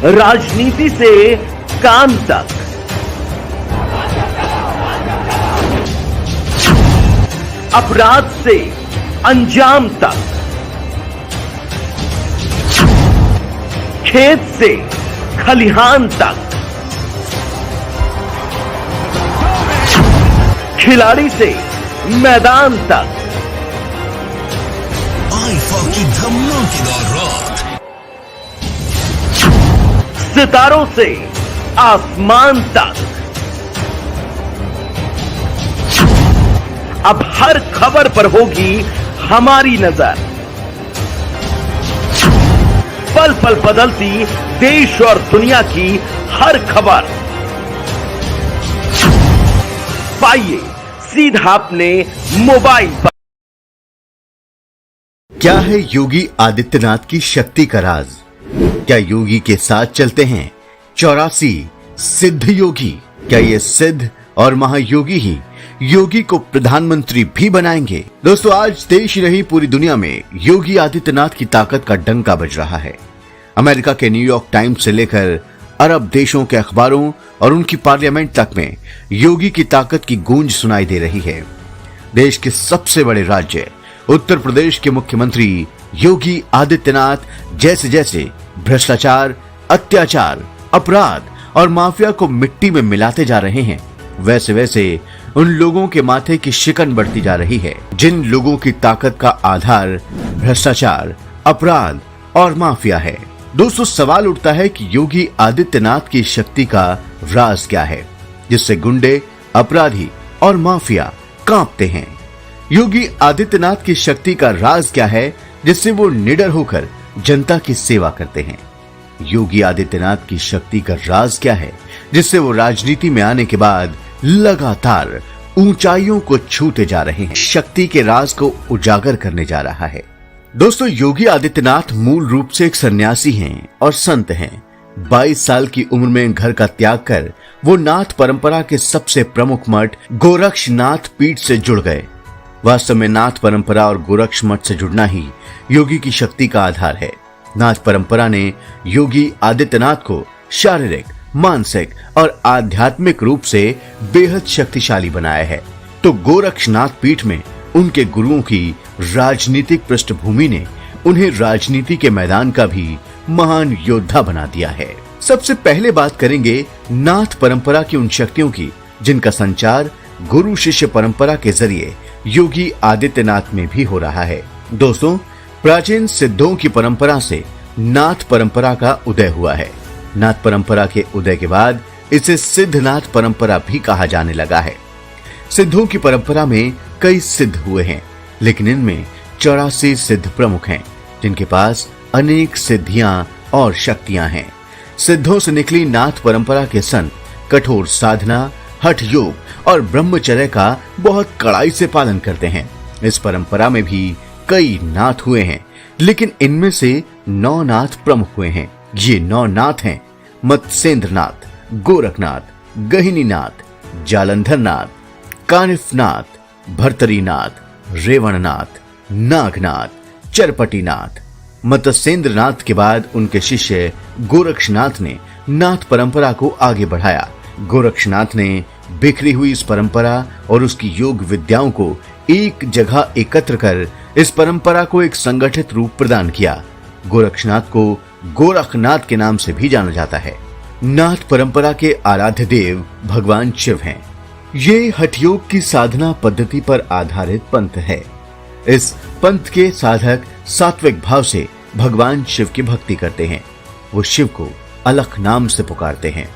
राजनीति से काम तक, अपराध से अंजाम तक, खेत से खलिहान तक, खिलाड़ी से मैदान तक, आईफा की धमाकेदार रात, सितारों से आसमान तक, अब हर खबर पर होगी हमारी नजर। पल पल बदलती देश और दुनिया की हर खबर पाइए सीधा अपने मोबाइल पर। क्या है योगी आदित्यनाथ की शक्ति का राज? क्या योगी के साथ चलते हैं 84 सिद्ध योगी? क्या ये सिद्ध और महायोगी ही योगी को प्रधानमंत्री भी बनाएंगे? दोस्तों, आज देश रही पूरी दुनिया में योगी आदित्यनाथ की ताकत का डंका बज रहा है। अमेरिका के न्यूयॉर्क टाइम्स से लेकर अरब देशों के अखबारों और उनकी पार्लियामेंट तक में योगी की ताकत की गूंज सुनाई दे रही है। देश के सबसे बड़े राज्य उत्तर प्रदेश के मुख्यमंत्री योगी आदित्यनाथ जैसे जैसे भ्रष्टाचार, अत्याचार, अपराध और माफिया को मिट्टी में मिलाते जा रहे हैं, वैसे वैसे उन लोगों के माथे की शिकन बढ़ती जा रही है जिन लोगों की ताकत का आधार भ्रष्टाचार, अपराध और माफिया है। दोस्तों, सवाल उठता है कि योगी आदित्यनाथ की शक्ति का राज क्या है जिससे गुंडे, अपराधी और माफिया कांपते हैं? योगी आदित्यनाथ की शक्ति का राज क्या है जिससे वो निडर होकर जनता की सेवा करते हैं? योगी आदित्यनाथ की शक्ति का राज क्या है जिससे वो राजनीति में आने के बाद लगातार ऊंचाइयों को छूते जा रहे हैं? शक्ति के राज को उजागर करने जा रहा है। दोस्तों, योगी आदित्यनाथ मूल रूप से एक सन्यासी हैं और संत हैं। 22 साल की उम्र में घर का त्याग कर वो नाथ परंपरा के सबसे प्रमुख मठ गोरक्षनाथ पीठ से जुड़ गए। वास्तव में नाथ परंपरा और गोरक्ष मठ से जुड़ना ही योगी की शक्ति का आधार है। नाथ परंपरा ने योगी आदित्यनाथ को शारीरिक, मानसिक और आध्यात्मिक रूप से बेहद शक्तिशाली बनाया है, तो गोरक्षनाथ पीठ में उनके गुरुओं की राजनीतिक पृष्ठभूमि ने उन्हें राजनीति के मैदान का भी महान योद्धा बना दिया है। सबसे पहले बात करेंगे नाथ परंपरा की उन शक्तियों की जिनका संचार गुरु शिष्य परंपरा के जरिए योगी आदित्यनाथ में भी हो रहा है। दोस्तों, प्राचीन सिद्धों की परंपरा से नाथ परंपरा का उदय हुआ है। नाथ परंपरा के उदय के बाद इसे सिद्धनाथ परंपरा भी कहा जाने लगा है। सिद्धों की परंपरा में कई सिद्ध हुए हैं, लेकिन इनमें 84 सिद्ध प्रमुख हैं जिनके पास अनेक सिद्धियां और शक्तियां हैं। सिद्धों से निकली नाथ परंपरा के संत कठोर साधना, हठ योग और ब्रह्मचर्य का बहुत कड़ाई से पालन करते हैं। इस परंपरा में भी कई नाथ हुए हैं, लेकिन इनमें से 9 नाथ प्रमुख हुए हैं। ये 9 नाथ हैं मत्स्येंद्रनाथ, गोरखनाथ, गहिनीनाथ, जालंधरनाथ, कानिफनाथ, भर्तरीनाथ, रेवणनाथ, नागनाथ, चरपटीनाथ। मत्स्येंद्रनाथ के बाद उनके शिष्य गोरक्षनाथ ने नाथ परंपरा को आगे बढ़ाया। गोरक्षनाथ ने बिखरी हुई इस परंपरा और उसकी योग विद्याओं को एक जगह एकत्र कर इस परंपरा को एक संगठित रूप प्रदान किया। गोरक्षनाथ को गोरखनाथ के नाम से भी जाना जाता है। नाथ परंपरा के आराध्य देव भगवान शिव हैं। ये हठ योग की साधना पद्धति पर आधारित पंथ है। इस पंथ के साधक सात्विक भाव से भगवान शिव की भक्ति करते हैं। वो शिव को अलख नाम से पुकारते हैं।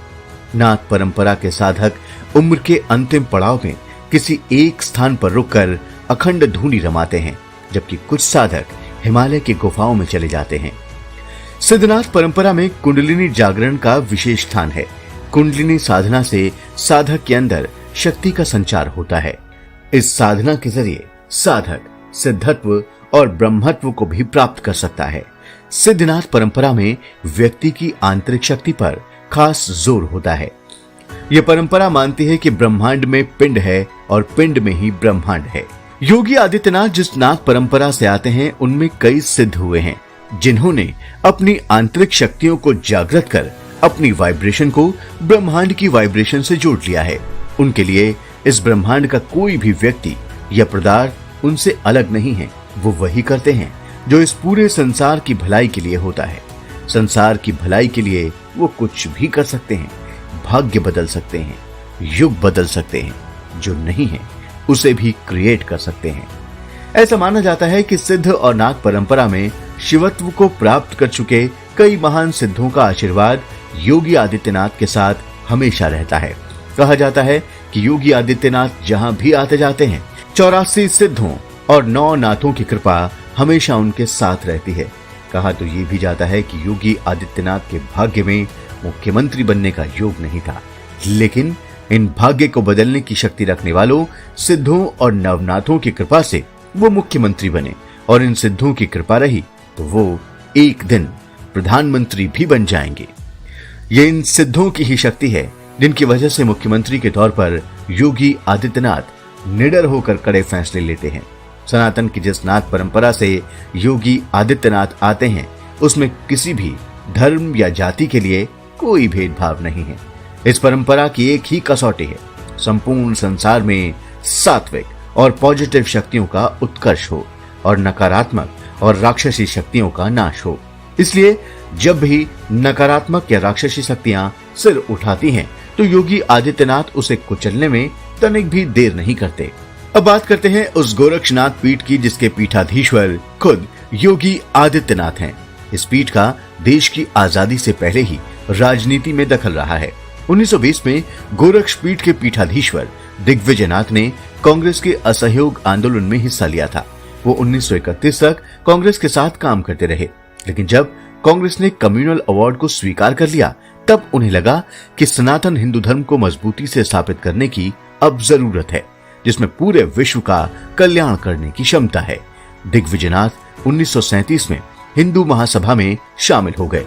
नाथ परंपरा के साधक उम्र के अंतिम पड़ाव में किसी एक स्थान पर रुककर अखंड धूनी रमाते हैं, जबकि कुछ साधक हिमालय की गुफाओं में चले जाते हैं। सिद्धनाथ परंपरा में कुंडलिनी जागरण का विशेष स्थान है। कुंडलिनी साधना से साधक के अंदर शक्ति का संचार होता है। इस साधना के जरिए साधक सिद्धत्व और ब्रह्मत्व को भी प्राप्त कर सकता है। सिद्धनाथ परंपरा में व्यक्ति की आंतरिक शक्ति पर खास जोर होता है। यह परंपरा मानती है कि ब्रह्मांड में पिंड है और पिंड में ही ब्रह्मांड है। योगी आदित्यनाथ जिस नाथ परंपरा से आते हैं उनमें कई सिद्ध हुए हैं जिन्होंने अपनी आंतरिक शक्तियों को जागृत कर अपनी वाइब्रेशन को ब्रह्मांड की वाइब्रेशन से जोड़ लिया है। उनके लिए इस ब्रह्मांड का कोई भी व्यक्ति या पदार्थ उनसे अलग नहीं है। वो वही करते हैं जो इस पूरे संसार की भलाई के लिए होता है। संसार की भलाई के लिए वो कुछ भी कर सकते हैं, भाग्य बदल सकते हैं, युग बदल सकते हैं, जो नहीं है उसे भी क्रिएट कर सकते हैं। ऐसा माना जाता है कि सिद्ध और नाग परंपरा में शिवत्व को प्राप्त कर चुके कई महान सिद्धों का आशीर्वाद योगी आदित्यनाथ के साथ हमेशा रहता है। कहा जाता है कि योगी आदित्यनाथ जहां भी आते जाते हैं 84 सिद्धों और 9 नाथों की कृपा हमेशा उनके साथ रहती है। कहा तो ये भी जाता है कि योगी आदित्यनाथ के भाग्य में मुख्यमंत्री बनने का योग नहीं था, लेकिन इन भाग्य को बदलने की शक्ति रखने वालों सिद्धों और नवनाथों की कृपा से वो मुख्यमंत्री बने, और इन सिद्धों की कृपा रही तो वो एक दिन प्रधानमंत्री भी बन जाएंगे। ये इन सिद्धों की ही शक्ति है जिनकी वजह से मुख्यमंत्री के तौर पर योगी आदित्यनाथ निडर होकर कड़े फैसले लेते हैं। सनातन की जिस नाथ परंपरा से योगी आदित्यनाथ आते हैं उसमें किसी भी धर्म या जाति के लिए कोई भेदभाव नहीं है। इस परंपरा की एक ही कसौटी है, संपूर्ण संसार में सात्विक और पॉजिटिव शक्तियों का उत्कर्ष हो और नकारात्मक और राक्षसी शक्तियों का नाश हो। इसलिए जब भी नकारात्मक या राक्षसी शक्तियां सिर उठाती हैं तो योगी आदित्यनाथ उसे कुचलने में तनिक भी देर नहीं करते। अब बात करते हैं उस गोरक्षनाथ पीठ की जिसके पीठाधीश्वर खुद योगी आदित्यनाथ हैं। इस पीठ का देश की आजादी से पहले ही राजनीति में दखल रहा है। 1920 में गोरक्ष पीठ के पीठाधीश्वर दिग्विजयनाथ ने कांग्रेस के असहयोग आंदोलन में हिस्सा लिया था। वो 1931 तक कांग्रेस के साथ काम करते रहे, लेकिन जब कांग्रेस ने कम्युनल अवार्ड को स्वीकार कर लिया तब उन्हें लगा कि सनातन हिंदू धर्म को मजबूती से स्थापित करने की अब जरूरत है, जिसमें पूरे विश्व का कल्याण करने की क्षमता है। दिग्विजयनाथ 1937 में हिंदू महासभा में शामिल हो गए।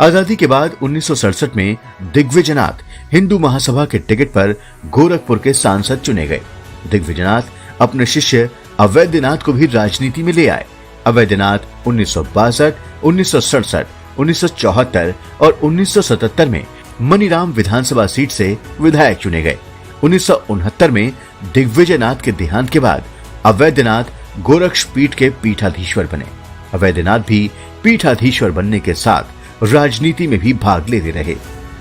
आजादी के बाद 1967 में दिग्विजयनाथ हिंदू महासभा के टिकट पर गोरखपुर के सांसद चुने गए। दिग्विजयनाथ अपने शिष्य अवैधनाथ को भी राजनीति में ले आए। अवैधनाथ 1962, 1967, 1974 और 1977 में मनीराम विधानसभा सीट से विधायक चुने गए। 1969 में दिग्विजयनाथ के देहांत के बाद अवैधनाथ गोरक्ष पीठ के पीठाधीश्वर बने। अवैधनाथ भी पीठाधीश्वर बनने के साथ राजनीति में भी भाग लेते रहे।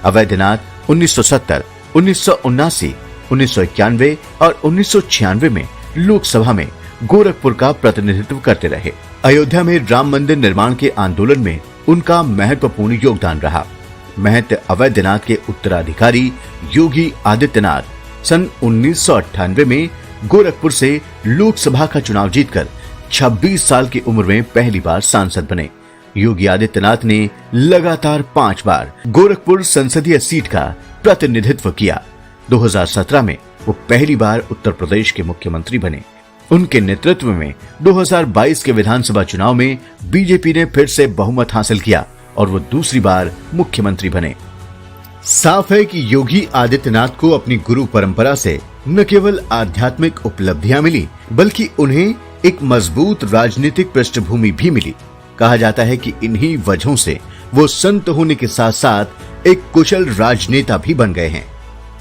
अवैधनाथ 1970, 1979, 1991 और 1996 में लोकसभा में गोरखपुर का प्रतिनिधित्व करते रहे। अयोध्या में राम मंदिर निर्माण के आंदोलन में उनका महत्वपूर्ण योगदान रहा। महंत अवैधनाथ के उत्तराधिकारी योगी आदित्यनाथ सन 1998 में गोरखपुर से लोकसभा का चुनाव जीतकर 26 साल की उम्र में पहली बार सांसद बने। योगी आदित्यनाथ ने लगातार 5 बार गोरखपुर संसदीय सीट का प्रतिनिधित्व किया। 2017 में वो पहली बार उत्तर प्रदेश के मुख्यमंत्री बने। उनके नेतृत्व में 2022 के विधानसभा चुनाव में बीजेपी ने फिर से बहुमत हासिल किया और वो दूसरी बार मुख्यमंत्री बने। साफ है कि योगी आदित्यनाथ को अपनी गुरु परंपरा से न केवल आध्यात्मिक उपलब्धियां मिली बल्कि उन्हें एक मजबूत राजनीतिक पृष्ठभूमि भी मिली। कहा जाता है कि इन्हीं वजहों से वो संत होने के साथ साथ एक कुशल राजनेता भी बन गए हैं।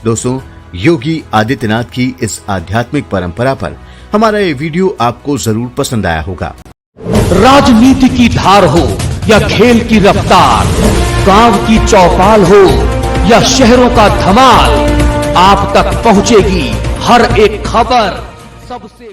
दोस्तों, योगी आदित्यनाथ की इस आध्यात्मिक परंपरा पर हमारा ये वीडियो आपको जरूर पसंद आया होगा। राजनीति की धार हो या खेल की रफ्तार, गांव की चौपाल हो या शहरों का धमाल, आप तक पहुंचेगी हर एक खबर सबसे